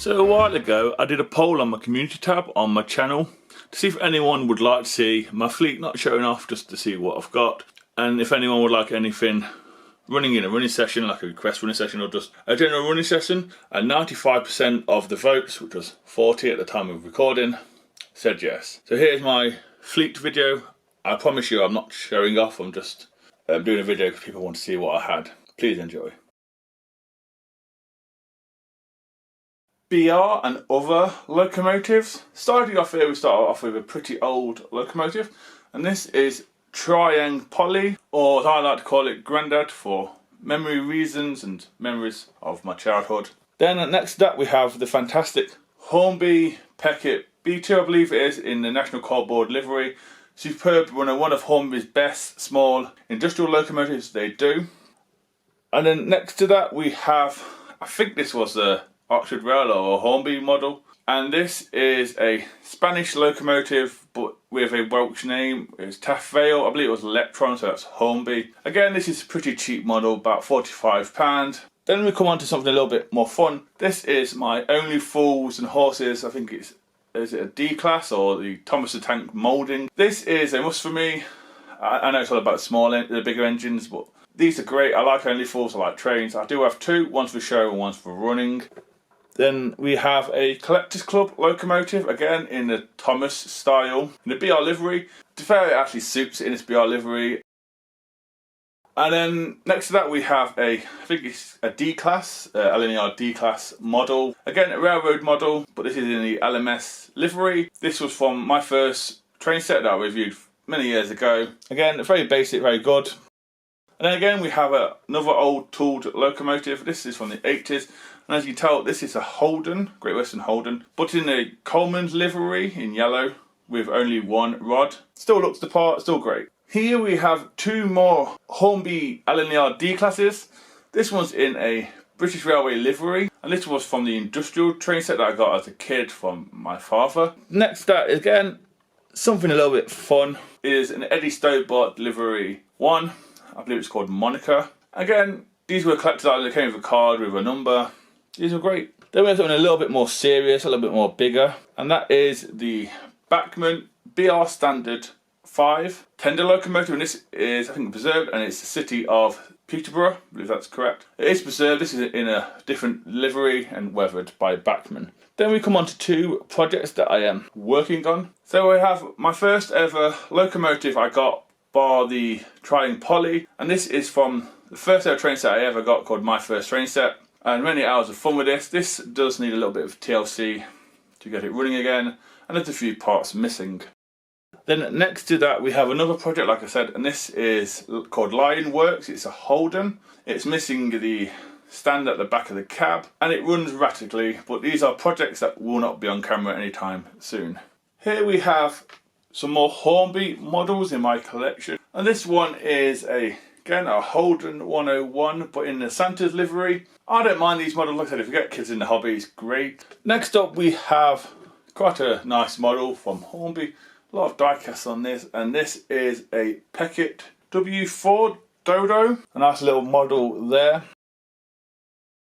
So a while ago I did a poll on my community tab on my channel to see if anyone would like to see my fleet not showing off, just to see what I've got, and if anyone would like anything running in a running session, like a request running session or just a general running session. And 95% of the votes, which was 40 at the time of recording, said yes. So here's my fleet video. I promise you I'm not showing off, I'm just doing a video because people want to see what I had. Please enjoy. BR and other locomotives. Starting off here, we start off with a pretty old locomotive, and this is Triang Poly, or as I like to call it, Grandad, for memory reasons and memories of my childhood. Then next to that we have the fantastic Hornby Peckett B2, I believe it is, in the National Cardboard livery. Superb runner, one of Hornby's best small industrial locomotives they do. And then next to that we have, I think this was the Oxford Rail or Hornby model, and this is a Spanish locomotive but with a Welsh name. It's Taff Vale, I believe it was Electron, so that's Hornby. Again, this is a pretty cheap model, about £45. Then we come on to something a little bit more fun. This is my Only Fools and Horses, I think is it a D-Class or the Thomas the Tank moulding. This is a must for me. I know it's all about the bigger engines, but these are great. I like Only Fools, I like trains. I do have two, one's for show and one's for running. Then we have a Collectors Club locomotive, again in the Thomas style, in the BR livery. To be fair, it actually suits it in its BR livery. And then next to that we have I think it's a D-Class, LNER D-Class model. Again, a railroad model, but this is in the LMS livery. This was from my first train set that I reviewed many years ago. Again, very basic, very good. And then again we have another old tooled locomotive. This is from the 80s. And as you can tell, this is a Holden, Great Western Holden, but in a Coleman's livery in yellow with only one rod. Still looks the part, still great. Here we have two more Hornby LNER D-Classes. This one's in a British Railway livery, and this was from the industrial train set that I got as a kid from my father. Next to that, again, something a little bit fun, is an Eddie Stobart livery 1. I believe it's called Monica. Again, these were collected items. They came with a card with a number. These are great. Then we have something a little bit more serious, a little bit more bigger, and that is the Bachmann BR Standard 5 tender locomotive, and this is, I think, preserved, and it's the city of Peterborough, I believe that's correct. It is preserved. This is in a different livery and weathered by Bachmann. Then we come on to two projects that I am working on. So we have my first ever locomotive I got bar the Triang Poly, and this is from the first ever train set I ever got, called My First Train Set, and many hours of fun with this. This does need a little bit of TLC to get it running again, and there's a few parts missing. Then next to that we have another project, like I said, and this is called Lion Works. It's a Holden. It's missing the stand at the back of the cab, and it runs erratically, but these are projects that will not be on camera anytime soon. Here we have some more Hornby models in my collection, and this one is again a Holden 101, but in the Santa's livery. I don't mind these models, like I said, if you get kids in the hobby, it's great. Next up we have quite a nice model from Hornby, a lot of die-casts on this, and this is a Peckett W4 Dodo, a nice little model there.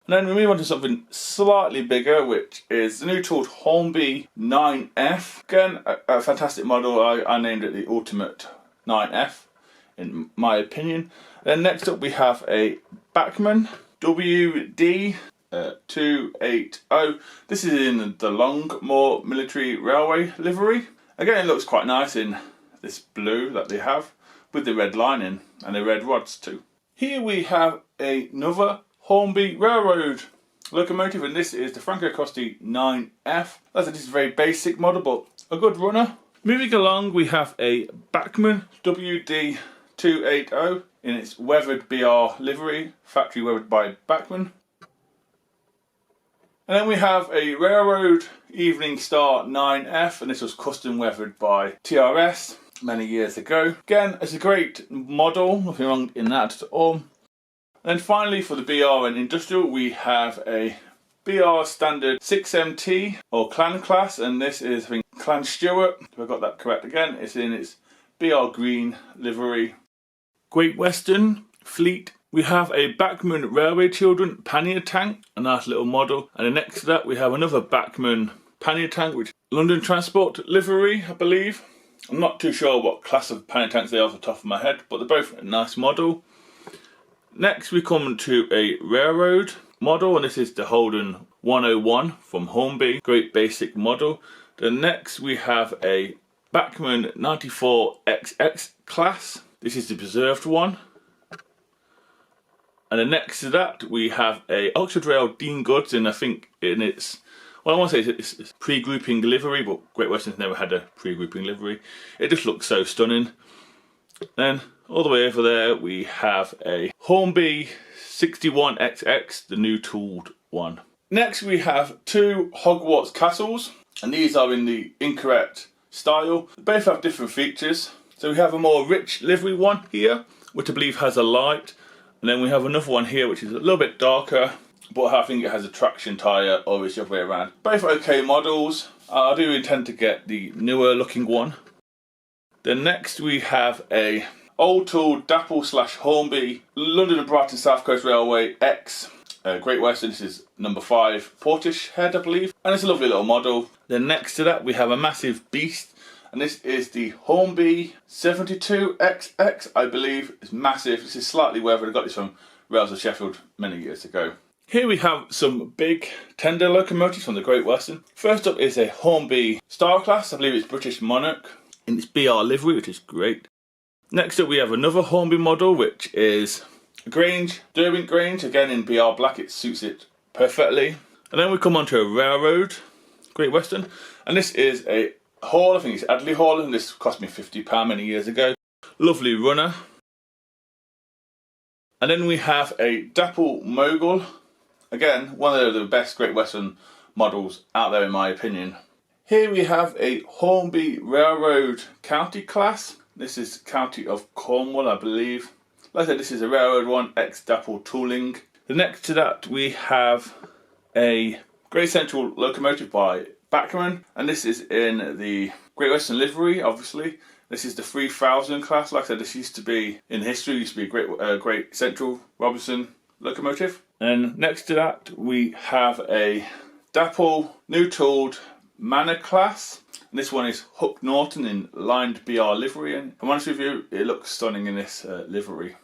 And then we move on to something slightly bigger, which is the new tooled Hornby 9F. Again, a fantastic model. I named it the Ultimate 9F, in my opinion. Then next up we have a Bachmann WD 280. This is in the Longmoor Military Railway livery. Again, it looks quite nice in this blue that they have, with the red lining and the red rods too. Here we have another Hornby Railroad locomotive, and this is the Franco Costi 9F. This is a very basic model, but a good runner. Moving along, we have a Bachmann WD 280 in its weathered BR livery, factory weathered by Bachmann. And then we have a Railroad Evening Star 9F, and this was custom weathered by TRS many years ago. Again, it's a great model, nothing wrong in that at all. And then finally, for the BR and industrial, we have a BR Standard 6MT or Clan class, and this is, I think, Clan Stewart, if I got that correct again. It's in its BR green livery. Great Western Fleet We have a Bachmann Railway Children pannier tank, a nice little model. And then next to that we have another Bachmann pannier tank, which is London Transport livery, I believe. I'm not too sure what class of pannier tanks they are off the top of my head, but they're both a nice model. Next we come to a railroad model, and this is the Holden 101 from Hornby, great basic model. Then next we have a Bachmann 94XX class. This is the preserved one. And then next to that we have a Oxford Rail Dean Goods, and I think in its, well, I want to say it's pre-grouping livery, but Great Western's never had a pre-grouping livery. It just looks so stunning. Then all the way over there we have a Hornby 61XX, the new tooled one. Next we have two Hogwarts castles, and these are in the incorrect style. They both have different features. So we have a more rich livery one here, which I believe has a light. And then we have another one here which is a little bit darker, but I think it has a traction tyre, or it's the other way around. Both okay models. I do intend to get the newer looking one. Then next we have a Old Tool Dapple / Hornby London and Brighton South Coast Railway X Great Western. This is number 5 Portishead, I believe, and it's a lovely little model. Then next to that we have a massive beast, and this is the Hornby 72XX, I believe. It's massive. This is slightly weathered. I got this from Rails of Sheffield many years ago. Here we have some big tender locomotives from the Great Western. First up is a Hornby Star Class, I believe it's British Monarch, in its BR livery, which is great. Next up we have another Hornby model, which is a Grange, Derwent Grange, again in BR black. It suits it perfectly. And then we come on to a railroad Great Western, and this is a Hall, I think it's Adley Hall, and this cost me £50 many years ago. Lovely runner. And then we have a Dapple Mogul, again one of the best Great Western models out there in my opinion. Here we have a Hornby Railroad County class. This is County of Cornwall, I believe. Like I said, this is a railroad one, ex-Dapple tooling. The next to that we have a Great Central locomotive by Bachmann, and this is in the Great Western livery, obviously. This is the 3000 class. Like I said, this used to be, in history, used to be a Great Central Robinson locomotive. And next to that, we have a Dapple New Tooled Manor class. And this one is Hook Norton in lined BR livery, and if I'm honest with you, it looks stunning in this livery.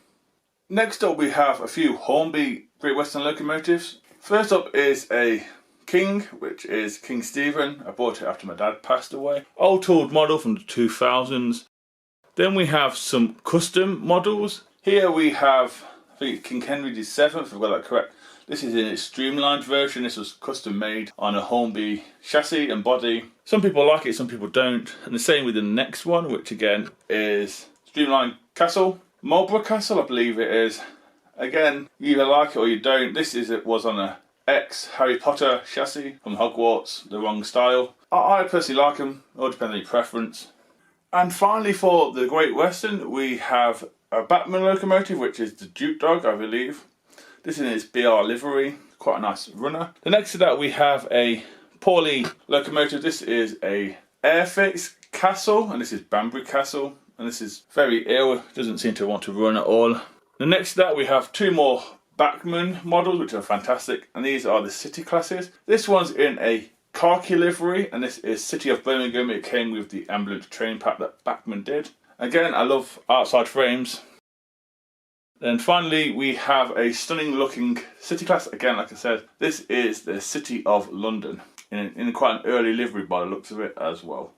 Next up, we have a few Hornby Great Western locomotives. First up is a King, which is King Stephen. I bought it after my dad passed away. Old tooled model from the 2000s. Then we have some custom models. Here we have, I think King Henry VII, if I've got that correct. This is in its streamlined version. This was custom made on a Hornby chassis and body. Some people like it, some people don't. And the same with the next one, which again is streamlined castle. Marlborough Castle, I believe it is. Again, you either like it or you don't. This was on a ex-Harry Potter chassis from Hogwarts, the wrong style. I personally like them, it all depends on your preference. And finally for the Great Western, we have a Bachmann locomotive, which is the Duke Dog, I believe. This is in its BR livery, quite a nice runner. The next to that we have a Pawley locomotive. This is a Airfix Castle, and this is Banbury Castle, and this is very ill, doesn't seem to want to run at all. The next to that we have two more Bachmann models, which are fantastic, and these are the City classes. This one's in a khaki livery, and this is City of Birmingham. It came with the ambulance train pack that Bachmann did. Again, I love outside frames. Then finally we have a stunning looking City class. Again, like I said, this is the City of London in quite an early livery by the looks of it as well.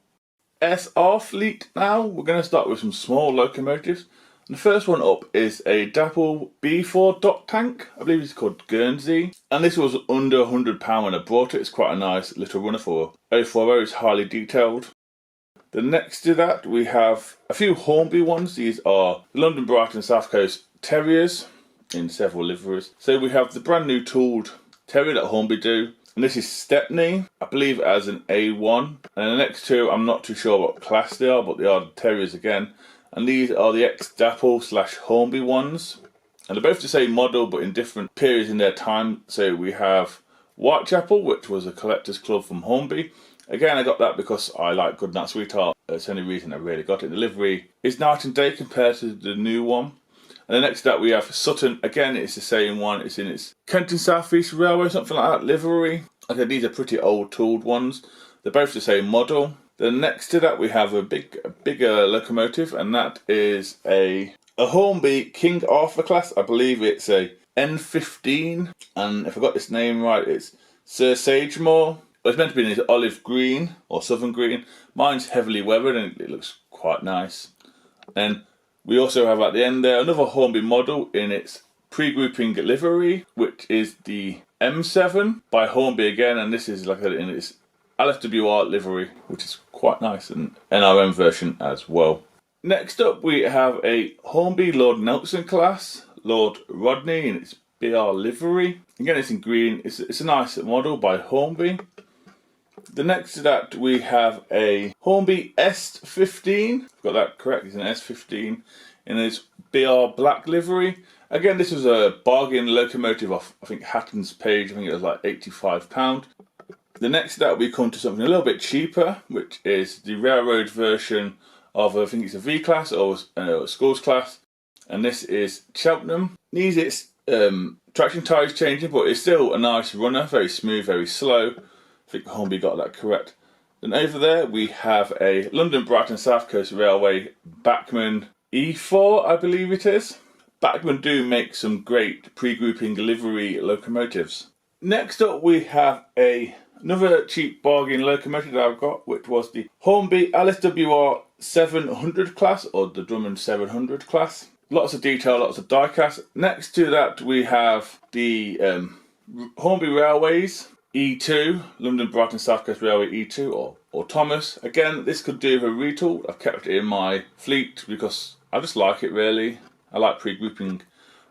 SR fleet now. We're going to start with some small locomotives. And the first one up is a Dapple B4 dock tank. I believe it's called Guernsey. And this was under £100 when I bought it. It's quite a nice little runner for 040. It's highly detailed. The next to that we have a few Hornby ones. These are London, Brighton, South Coast Terriers in several liveries. So we have the brand new tooled Terrier that Hornby do. And this is Stepney, I believe as an A1. And the next two, I'm not too sure what class they are, but they are the Terriers again. And these are the ex-Dapple / Hornby ones. And they're both the same model, but in different periods in their time. So we have Whitechapel, which was a collector's club from Hornby. Again, I got that because I like Goodnight Sweetheart. That's the only reason I really got it. The livery is night and day compared to the new one. And then next to that we have Sutton. Again, it's the same one. It's in its Kenton South East Railway, something like that, livery. Okay, these are pretty old tooled ones. They're both the same model. Then next to that we have a bigger locomotive, and that is a Hornby King Arthur class. I believe it's a N15, and if I got this name right, it's Sir Sagemore. It's meant to be in this olive green or southern green. Mine's heavily weathered and it looks quite nice. And we also have at the end there another Hornby model in its pre-grouping livery, which is the M7 by Hornby again, and this is like in its LFWR livery, which is quite nice, and NRM version as well. Next up we have a Hornby Lord Nelson class, Lord Rodney, in its BR livery. Again, it's in green. It's a nice model by Hornby. The next to that we have a Hornby S15. Got that correct, it's an S15 in its BR black livery. Again, this was a bargain locomotive off, I think, Hatton's page. I think it was like £85. The next to that we come to something a little bit cheaper, which is the railroad version of, I think it's a V class or a Schools class. And this is Cheltenham. Needs its traction tyres changing, but it's still a nice runner, very smooth, very slow. I think Hornby got that correct. Then over there we have a London Brighton South Coast Railway Bachmann E4, I believe it is. Bachmann do make some great pre-grouping livery locomotives. Next up we have another cheap bargain locomotive that I've got, which was the Hornby LSWR 700 class, or the Drummond 700 class. Lots of detail, lots of die-cast. Next to that we have the Hornby Railways E2, London Brighton South Coast Railway E2, or Thomas. Again, this could do with a retool. I've kept it in my fleet because I just like it really. I like pre-grouping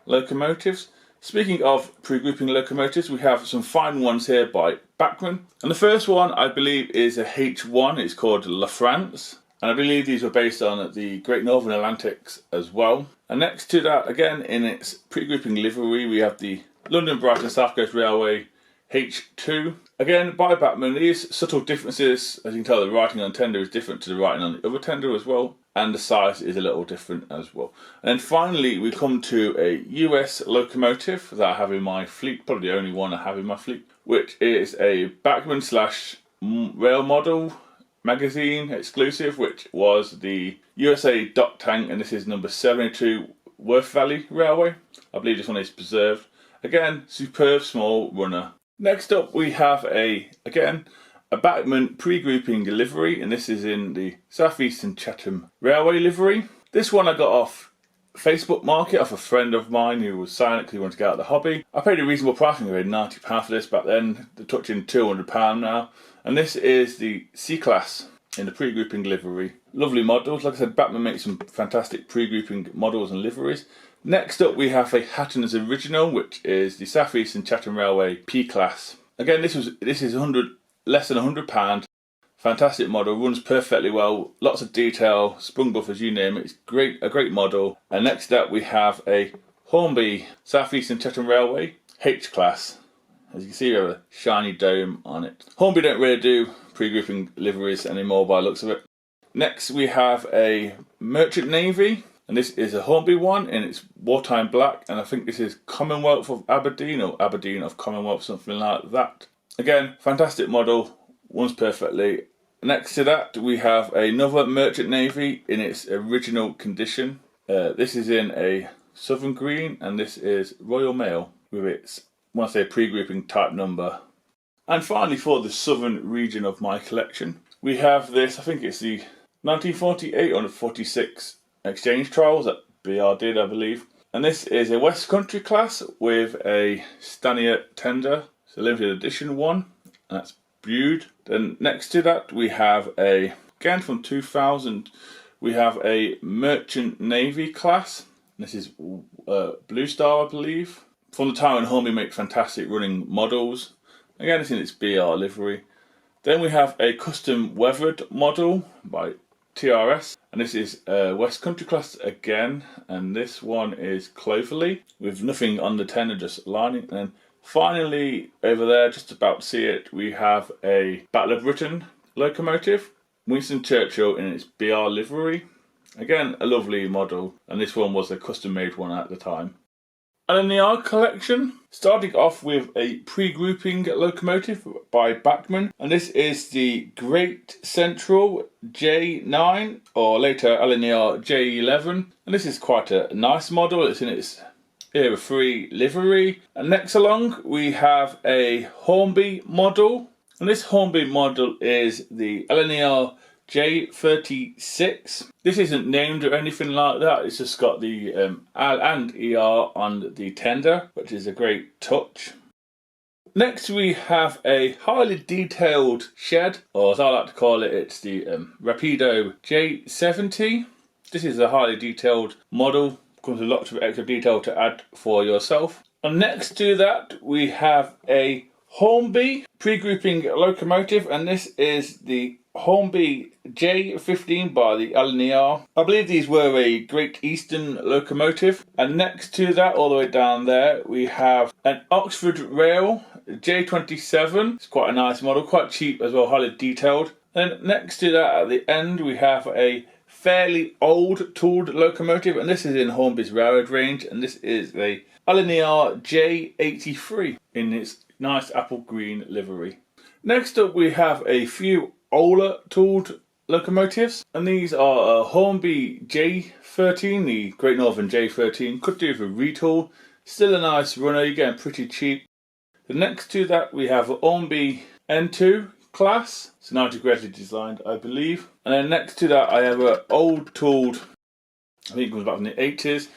locomotives. Speaking of pre-grouping locomotives, we have some fine ones here by Bachmann. And the first one I believe is a H1, it's called La France. And I believe these were based on the Great Northern Atlantics as well. And next to that, again in its pre-grouping livery, we have the London Brighton South Coast Railway H2. Again, by Bachmann, these subtle differences, as you can tell, the writing on tender is different to the writing on the other tender as well, and the size is a little different as well. And then finally, we come to a US locomotive that I have in my fleet, probably the only one I have in my fleet, which is a Bachmann / Rail Model magazine exclusive, which was the USA Dock Tank, and this is number 72 Worth Valley Railway. I believe this one is preserved. Again, superb small runner. Next up we have a Bachmann pre-grouping livery, and this is in the South Eastern Chatham Railway livery. This one I got off Facebook Market off a friend of mine who was silent because he wanted to get out of the hobby. I paid a reasonable price, I think I paid £90 for this back then. They're touching £200 now. And this is the C-Class in the pre-grouping livery. Lovely models. Like I said, Bachmann makes some fantastic pre-grouping models and liveries. Next up we have a Hatton's Original, which is the South Eastern Chatham Railway P-Class. Again, this is less than £100. Fantastic model, runs perfectly well, lots of detail, sprung buffers, you name it. It's a great model. And next up we have a Hornby South Eastern Chatham Railway H-Class. As you can see, we have a shiny dome on it. Hornby don't really do pre-grouping liveries anymore by the looks of it. Next we have a Merchant Navy, and this is a Hornby one in its wartime black, and I think this is Commonwealth of Aberdeen or Aberdeen of Commonwealth, something like that. Again, fantastic model, runs perfectly. Next to that we have another Merchant Navy in its original condition. This is in a Southern Green, and this is Royal Mail with its, when I say pre-grouping, type number. And finally, for the southern region of my collection, we have this, I think it's the 1948 or 46 exchange trials that BR did, I believe. And this is a West Country class with a Stanier tender. It's a limited edition one, and that's Bude. Then next to that we have again from 2000, we have a Merchant Navy class. This is Blue Star, I believe. From the time when Hornby make fantastic running models. Again, it's in its BR livery. Then we have a custom weathered model by TRS, and this is West Country class again, and this one is Cloverley with nothing on the tender, just lining. And then finally over there, just about to see it, we have a Battle of Britain locomotive, Winston Churchill in its BR livery. Again, a lovely model, and this one was a custom made one at the time. LNER collection, starting off with a pre-grouping locomotive by Bachmann, and this is the Great Central J9, or later LNER J11, and this is quite a nice model. It's in its era 3 livery. And next along we have a Hornby model, and this Hornby model is the LNER J36. This isn't named or anything like that, it's just got the L&ER on the tender, which is a great touch. Next we have a highly detailed shed, or as I like to call it, it's the Rapido J70. This is a highly detailed model, comes with lots of extra detail to add for yourself. And next to that we have a Hornby pre-grouping locomotive, and this is the Hornby J15 by the L&ER. I believe these were a Great Eastern locomotive. And next to that, all the way down there, we have an Oxford Rail J27. It's quite a nice model, quite cheap as well, highly detailed. Then next to that, at the end, we have a fairly old tooled locomotive, and this is in Hornby's railroad range, and this is a L&ER J83 in its nice apple green livery. Next up, we have a few older tooled locomotives, and these are a Hornby J13, the Great Northern J13, could do with a retool, still a nice runner, you're getting pretty cheap. The next to that we have a Hornby N2 class, it's 90 gradually designed I believe, and then next to that I have an old tooled, I think it comes back from the 80s,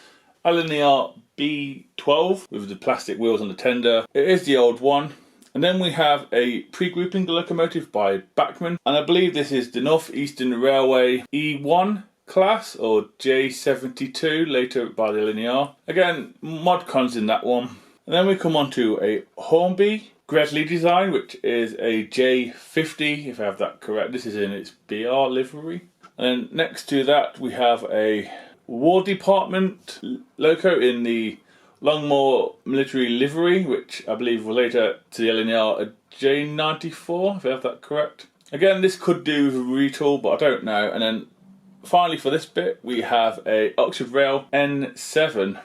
L&ER B12 with the plastic wheels on the tender. It is the old one. And then we have a pre-grouping locomotive by Bachmann, and I believe this is the North Eastern Railway E1 class, or J72, later by the LNER. Again, mod cons in that one. And then we come on to a Hornby gradually design, which is a J50, if I have that correct. This is in its BR livery. And then next to that we have a War Department loco in the Longmore military livery, which I believe was later to the LNER a J94, if I have that correct. Again, this could do with a retool, but I don't know. And then finally for this bit, we have a Oxford Rail N7,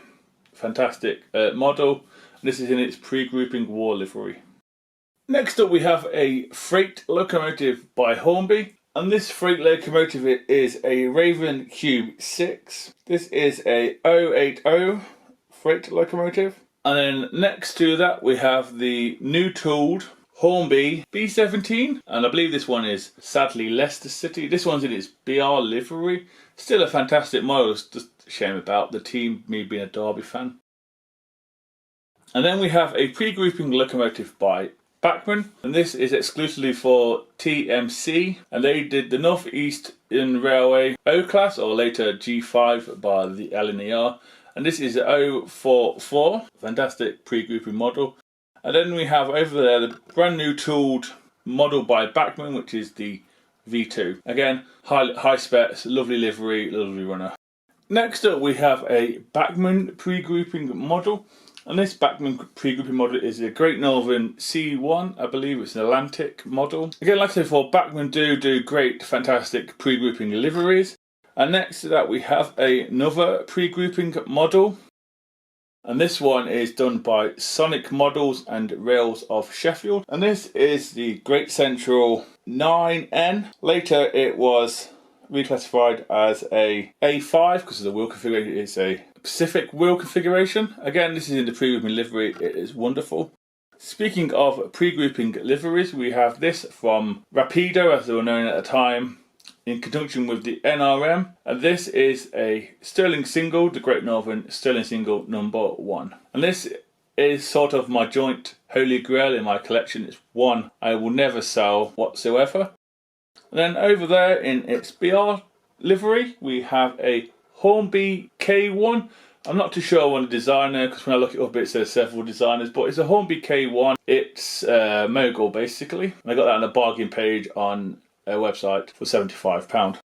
fantastic model. This is in its pre-grouping war livery. Next up, we have a freight locomotive by Hornby. And this freight locomotive is a Raven Cube 6. This is a 080 freight locomotive. And then next to that we have the new tooled Hornby B17, and I believe this one is sadly Leicester City. This one's in its BR livery. Still a fantastic model, it's just a shame about the team, me being a Derby fan. And then we have a pre-grouping locomotive by Bachmann, and this is exclusively for TMC, and they did the North Eastern Railway O class, or later G5 by the LNER. And this is 044, fantastic pre-grouping model. And then we have over there the brand new tooled model by Bachmann, which is the V2. Again, high specs, lovely livery, lovely runner. Next up we have a Bachmann pre-grouping model. And this Bachmann pre-grouping model is a Great Northern C1, I believe it's an Atlantic model. Again, like I said before, Bachmann do great, fantastic pre-grouping liveries. And next to that we have another pre-grouping model, and this one is done by Sonic Models and Rails of Sheffield, and this is the Great Central 9N. Later it was reclassified as a A5 because of the wheel configuration. It's a Pacific wheel configuration. Again, this is in the pre-grouping livery, it is wonderful. Speaking of pre-grouping liveries, we have this from Rapido, as they were known at the time, in conjunction with the NRM, and this is a Sterling Single, the Great Northern Sterling Single #1. And this is sort of my joint holy grail in my collection. It's one I will never sell whatsoever. And then over there in its BR livery, we have a Hornby K1. I'm not too sure on the designer, because when I look it up it says several designers, but it's a Hornby K1. It's Mogul basically. And I got that on a bargain page on a website for £75.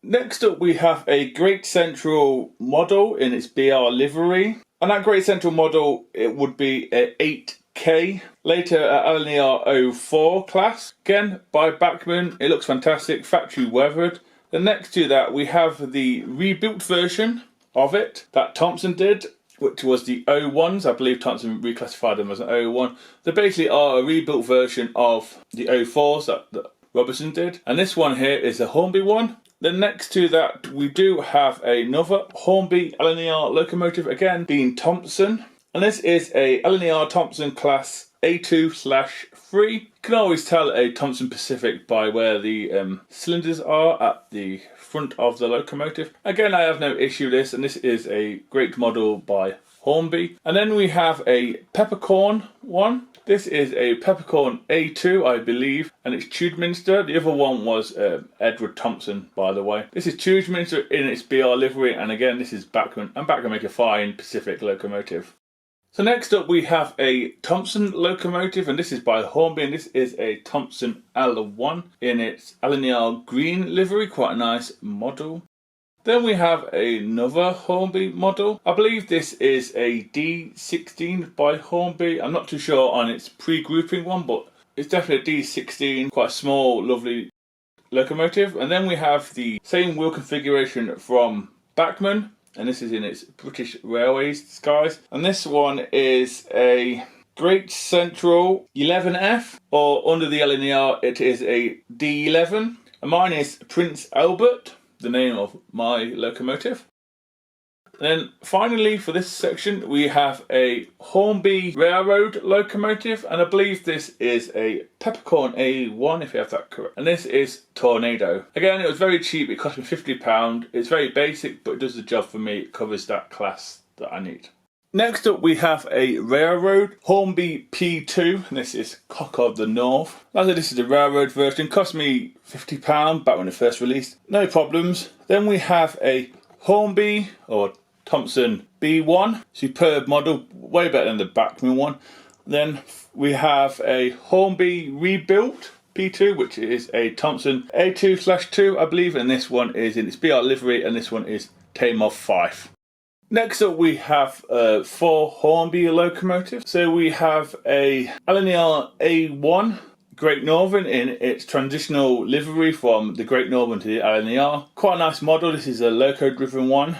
Next up we have a Great Central model in its BR livery, and that Great Central model, it would be a 8K, later at LNER 04 class, again by Bachmann. It looks fantastic, factory weathered, Then next to that we have the rebuilt version of it that Thompson did, which was the O1s. I believe Thompson reclassified them as an O1. They basically are a rebuilt version of the O4s that Robertson did. And this one here is a Hornby one. Then next to that we do have another Hornby LNER locomotive, again being Thompson. And this is a LNER Thompson class A2/3. You can always tell a Thompson Pacific by where the cylinders are at the front of the locomotive. Again, I have no issue with this, and this is a great model by Hornby. And then we have a peppercorn one. This is a peppercorn A2, I believe, and it's Tudminster. The other one was Edward Thompson, by the way. This is Tudminster in its BR livery, and again, this is Bachmann, and Bachmann make a fine Pacific locomotive. So next up we have a Thompson locomotive, and this is by Hornby, and this is a Thompson L1 in its LNER green livery, quite a nice model. Then we have another Hornby model. I believe this is a D16 by Hornby. I'm not too sure on its pre-grouping one, but it's definitely a D16, quite a small, lovely locomotive. And then we have the same wheel configuration from Bachmann, and this is in its British Railways disguise. And this one is a Great Central 11F, or under the LNER it is a D11. And mine is Prince Albert, the name of my locomotive. And then finally for this section we have a Hornby Railroad locomotive, and I believe this is a Peppercorn A1 if you have that correct. And this is Tornado. Again, it was very cheap, it cost me £50. It's very basic, but it does the job for me, it covers that class that I need. Next up we have a Railroad Hornby P2, and this is Cock of the North. As I said, this is the Railroad version, cost me £50 back when it first released, no problems. Then we have a Hornby or Thompson B1, superb model, way better than the Bachmann one. Then we have a Hornby Rebuilt P2, which is a Thompson A2/2, I believe, and this one is in its BR livery, and this one is Tame of Fife. Next up we have 4 Hornby locomotives. So we have a LNER A1 Great Northern in its transitional livery from the Great Northern to the LNER. Quite a nice model, this is a loco driven one.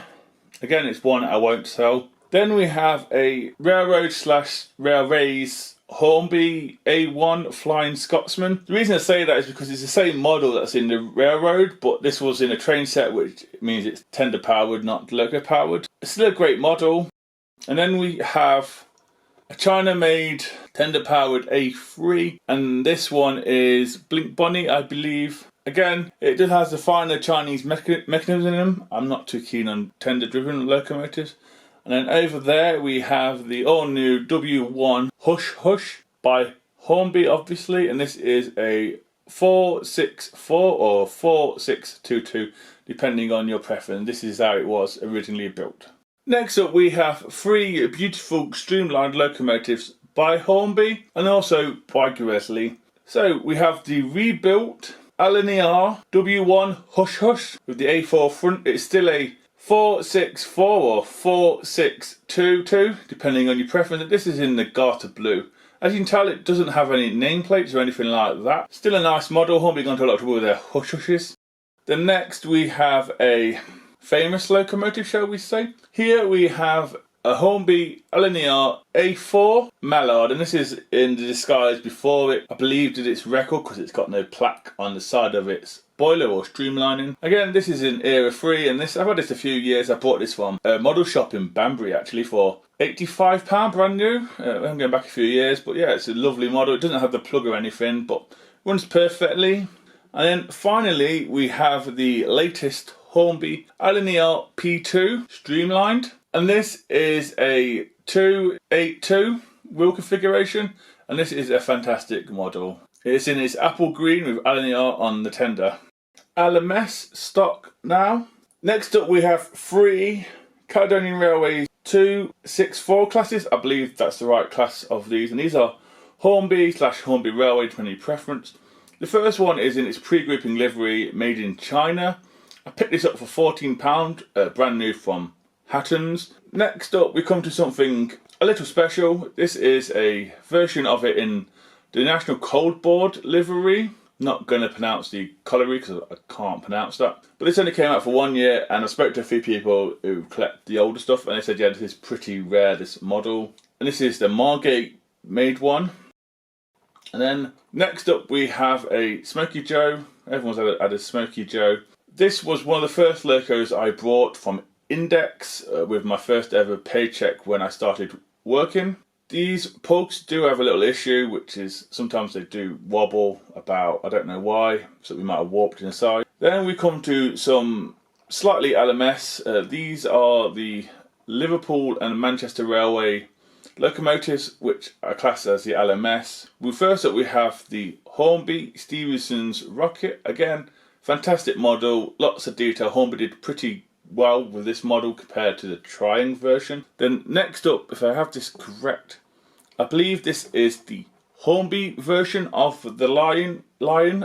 Again, it's one I won't sell. Then we have a Railroad/Railways Hornby A1 Flying Scotsman. The reason I say that is because it's the same model that's in the Railroad, but this was in a train set, which means it's tender powered, not loco powered. It's still a great model. And then we have a China made tender powered A3, and this one is Blink Bonnie, I believe. Again, it just has the finer Chinese mechanism in them. I'm not too keen on tender driven locomotives. And then over there we have the all new W1 Hush Hush by Hornby, obviously, and this is a 464 or 4622 depending on your preference. This is how it was originally built. Next up we have 3 beautiful streamlined locomotives by Hornby and also by Gresley. So we have the rebuilt LNER W1 Hush Hush with the A4 front. It's still a 464 or 4622 depending on your preference. This is in the Garter Blue. As you can tell, it doesn't have any nameplates or anything like that. Still a nice model. Hornby gone to a lot of trouble with their Hush Hushes. Then next we have a famous locomotive, shall we say. Here we have a Hornby LNER A4 Mallard, and this is in the disguise before it, I believe, did its record because it's got no plaque on the side of its boiler or streamlining. Again, this is in era 3, and this I've had this a few years. I bought this from a model shop in Banbury actually for £85 brand new. I'm going back a few years, but yeah, it's a lovely model. It doesn't have the plug or anything, but runs perfectly. And then finally we have the latest Hornby LNER P2 streamlined, and this is a 282 wheel configuration, and this is a fantastic model. It's in its apple green with LNER on the tender. LMS stock now. Next up we have 3 Caledonian Railways 264 classes. I believe that's the right class of these, and these are Hornby/Hornby Railway, depending on your preference. The first one is in its pre-grouping livery, made in China. I picked this up for £14, brand new from Hatton's. Next up we come to something a little special. This is a version of it in the National Cold Board livery, Not going to pronounce the colliery because I can't pronounce that. But this only came out for 1 year, and I spoke to a few people who collect the older stuff, and they said, yeah, this is pretty rare, this model. And this is the Margate made one. And then next up we have a Smoky Joe. Everyone's had a Smoky Joe. This was one of the first Locos I brought from Index with my first ever paycheck when I started working. These pugs do have a little issue, which is sometimes they do wobble about, I don't know why, so we might have warped inside. Then we come to some slightly LMS. These are the Liverpool and Manchester Railway locomotives, which are classed as the LMS. Well, first up we have the Hornby Stephenson's Rocket. Again, fantastic model, lots of detail. Hornby did pretty well with this model compared to the Triang version. Then next up, if I have this correct, I believe this is the Hornby version of the Lion,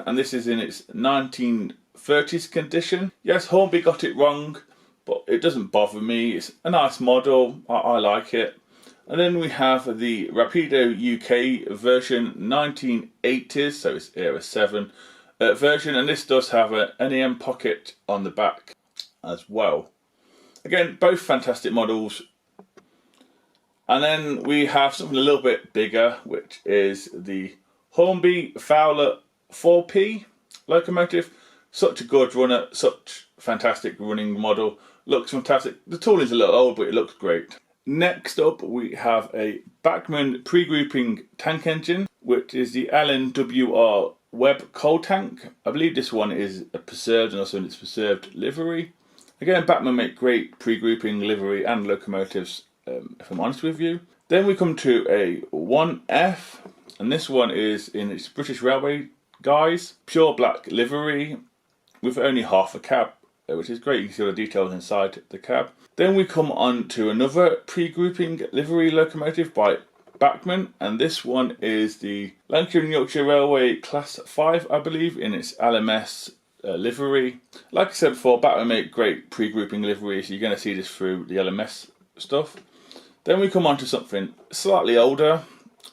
and this is in its 1930s condition. Yes, Hornby got it wrong, but it doesn't bother me. It's a nice model, I like it. And then we have the Rapido UK version 1980s, so it's Era 7 version, and this does have an NEM pocket on the back as well. Again, both fantastic models. And then we have something a little bit bigger, which is the Hornby Fowler 4P locomotive. Such a good runner, such fantastic running model. Looks fantastic. The tool is a little old, but it looks great. Next up, we have a Bachmann pre-grouping tank engine, which is the L&MR Web coal tank. I believe this one is a preserved and also in its preserved livery. Again, Bachmann make great pre-grouping livery and locomotives, if I'm honest with you. Then we come to a 1F, and this one is in its British Railway guise. Pure black livery with only half a cab, which is great. You can see all the details inside the cab. Then we come on to another pre-grouping livery locomotive by Bachmann, and this one is the Lancashire and Yorkshire Railway Class 5, I believe, in its LMS livery. Like I said before, Bachmann make great pre-grouping liveries. You're going to see this through the LMS stuff. Then we come on to something slightly older,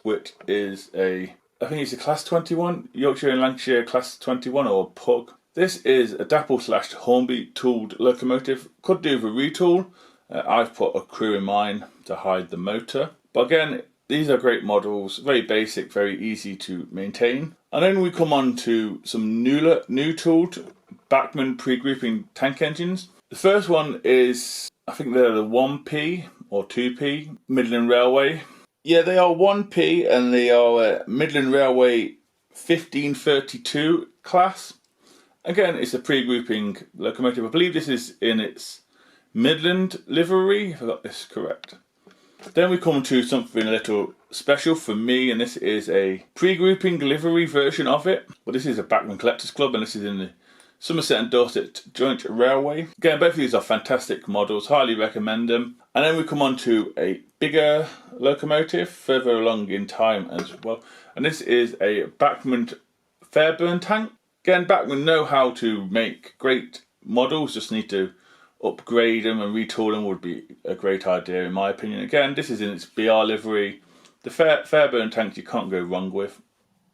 which is I think it's a Class 21, Yorkshire and Lancashire Class 21 or PUG. This is a Dapple / Hornby tooled locomotive. Could do with a retool. I've put a crew in mine to hide the motor. But again, these are great models, very basic, very easy to maintain. And then we come on to some new tooled Bachmann pre-grouping tank engines. The first one is, I think they're the 1P or 2P Midland Railway. Yeah, they are 1P and they are Midland Railway 1532 class. Again, it's a pre-grouping locomotive. I believe this is in its Midland livery, if I got this correct. Then we come to something a little special for me, and this is a pre-grouping livery version of it. But this is a Bachmann Collectors Club, and this is in the Somerset and Dorset Joint Railway. Again, both of these are fantastic models, highly recommend them. And then we come on to a bigger locomotive, further along in time as well. And this is a Bachmann Fairburn tank. Again, Bachmann know how to make great models, just need to upgrade them, and retool them would be a great idea in my opinion. Again, this is in its BR livery. The Fairburn tank you can't go wrong with.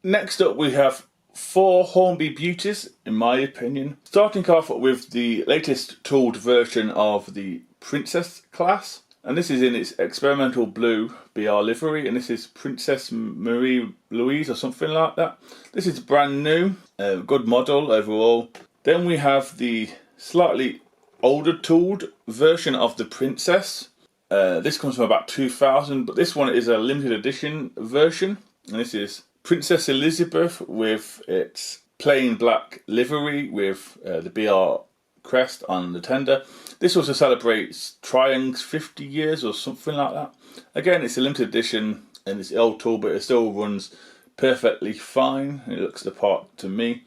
Next up we have 4 Hornby beauties in my opinion. Starting off with the latest tooled version of the Princess class, and this is in its experimental blue BR livery, and this is Princess Marie Louise or something like that. This is brand new, good model overall. Then we have the slightly older tooled version of the Princess. This comes from about 2000, but this one is a limited edition version, and this is Princess Elizabeth with its plain black livery with the BR crest on the tender. This also celebrates Triang's 50 years or something like that. Again, it's a limited edition and it's old tool, but it still runs perfectly fine. It looks the part to me.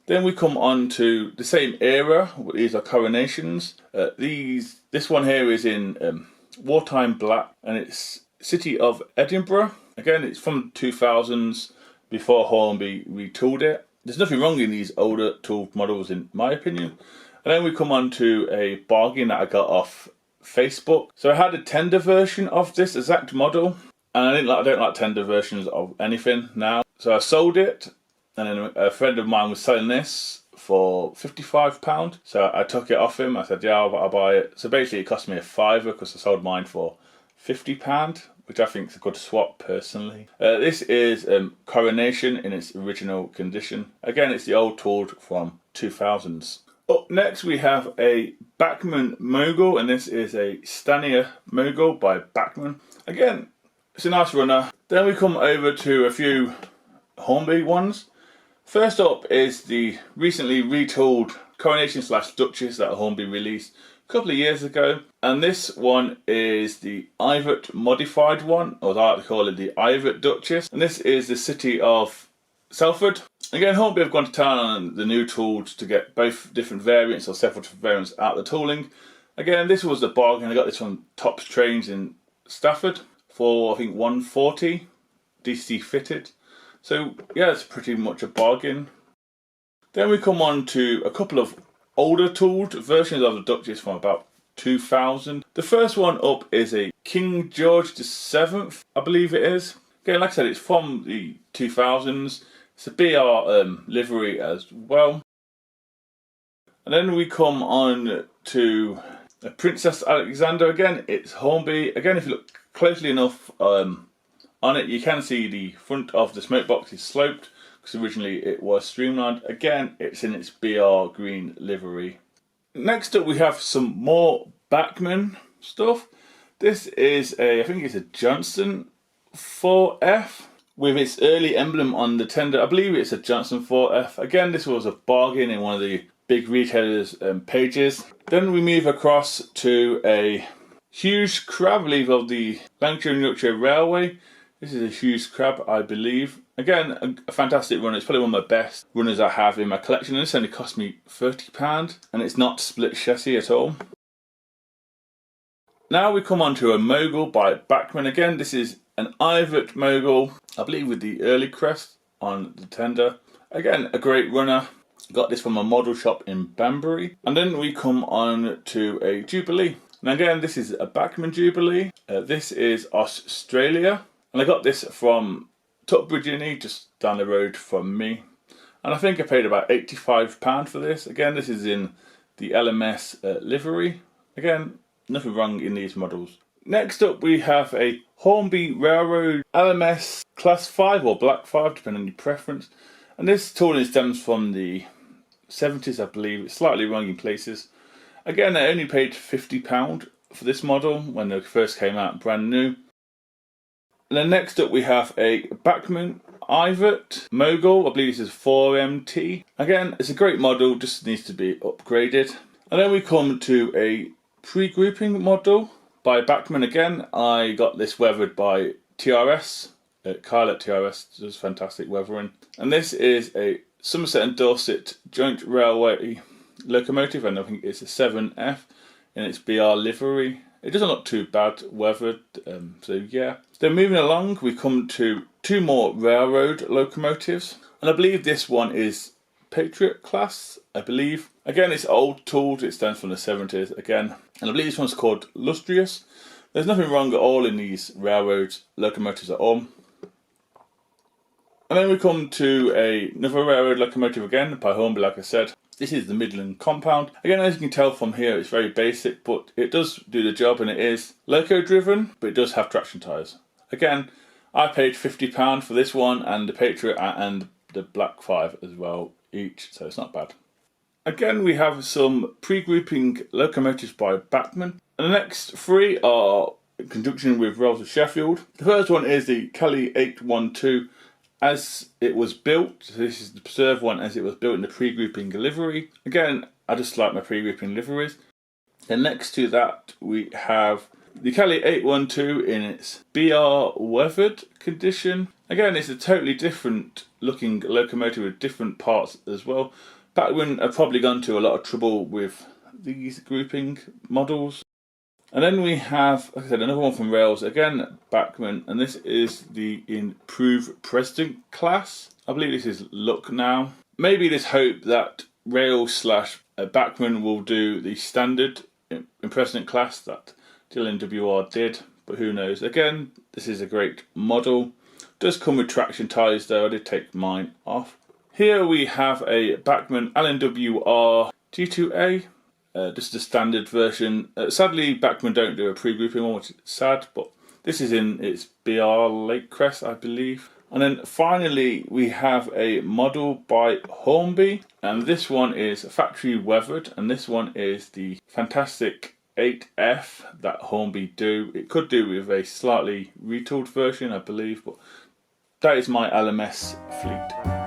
Then we come on to the same era. These are coronations. This one here is in wartime black, and it's City of Edinburgh. Again, it's from 2000s, before Hornby retooled it. There's nothing wrong in these older tooled models in my opinion. And then we come on to a bargain that I got off Facebook. So I had a tender version of this exact model, and I don't like tender versions of anything now. So I sold it, and then a friend of mine was selling this for £55, so I took it off him. I said, yeah, I'll buy it. So basically it cost me a fiver because I sold mine for £50, which I think is a good swap personally. This is Coronation in its original condition. Again, it's the old tool from 2000s. Up next we have a Bachmann Mogul, and this is a Stanier Mogul by Bachmann. Again, it's a nice runner. Then we come over to a few Hornby ones. First up is the recently retooled Coronation / Duchess that Hornby released a couple of years ago. And this one is the Ivert modified one, or as I like to call it, the Ivert Duchess. And this is the city of Salford. Again, Hornby have gone to town on the new tools to get both different variants or several different variants out of the tooling. Again, this was a bargain. I got this from Tops Trains in Stafford for I think £140 DC fitted. So yeah, it's pretty much a bargain. Then we come on to a couple of older tooled versions of the Duchess from about 2000. The first one up is a King George VII, I believe it is. Again, like I said, it's from the 2000s. It's a BR livery as well. And then we come on to a Princess Alexander. Again, it's Hornby. Again, if you look closely enough on it, you can see the front of the smoke box is sloped because originally it was streamlined. Again, it's in its BR green livery. Next up we have some more Bachmann stuff. This is I think it's a Johnson 4F with its early emblem on the tender. I believe it's a Johnson 4F. Again, this was a bargain in one of the big retailers' pages. Then we move across to a Hughes crab, I believe, of the Lancashire and Yorkshire Railway. This is a Hughes crab, I believe. Again, a fantastic runner. It's probably one of my best runners I have in my collection. And this only cost me £30, and it's not split chassis at all. Now we come on to a Mogul by Bachmann. Again, this is an Ivert Mogul, I believe with the early crest on the tender. Again, a great runner. Got this from a model shop in Banbury. And then we come on to a Jubilee. And again, this is a Bachmann Jubilee. This is Australia. And I got this from Tutbridge, just down the road from me. And I think I paid about £85 for this. Again, this is in the LMS livery. Again, nothing wrong in these models. Next up we have a Hornby Railroad LMS Class 5 or Black 5, depending on your preference. And this tooling stems from the 70s, I believe. It's slightly wrong in places. Again, I only paid £50 for this model when they first came out brand new. And then next up we have a Bachmann Ivert Mogul. I believe this is 4MT. Again, it's a great model, just needs to be upgraded. And then we come to a pre-grouping model by Bachmann again. I got this weathered by TRS. Kyle at TRS does fantastic weathering. And this is a Somerset and Dorset Joint Railway locomotive, and I think it's a 7F in its BR livery. It doesn't look too bad weathered, so yeah. Then moving along, we come to two more railroad locomotives. And I believe this one is Patriot class, I believe. Again, it's old tooled, it stands from the 70s again. And I believe this one's called Lustrious. There's nothing wrong at all in these railroad locomotives at all. And then we come to another railroad locomotive again by Hornby, like I said. This is the Midland Compound. Again, as you can tell from here, it's very basic, but it does do the job, and it is loco driven, but it does have traction tyres. Again, I paid £50 for this one and the Patriot and the Black 5 as well each, so it's not bad. Again, we have some pre-grouping locomotives by Bachmann. And the next three are in conjunction with Rolls of Sheffield. The first one is the Kelly 812 as it was built. So this is the preserved one as it was built in the pre-grouping livery. Again, I just like my pre-grouping liveries. And next to that, we have the Kelly 812 in its BR weathered condition. Again, it's a totally different looking locomotive with different parts as well. Bachmann have probably gone to a lot of trouble with these grouping models. And then we have, like I said, another one from Rails, again Bachmann, and this is the Improved President class. I believe this is Look Now. Maybe there's hope that Rails / Bachmann will do the standard in President class that L&MR did, but who knows. Again, this is a great model. Does come with traction tyres though, I did take mine off. Here we have a Bachmann L&MR G2A. This is the standard version. Sadly, Bachmann don't do a pre-grouping one, which is sad, but this is in its BR Lake Crest, I believe. And then finally, we have a model by Hornby, and this one is factory weathered, and this one is the fantastic 8F that Hornby do. It could do with a slightly retooled version, I believe, but that is my LMS fleet.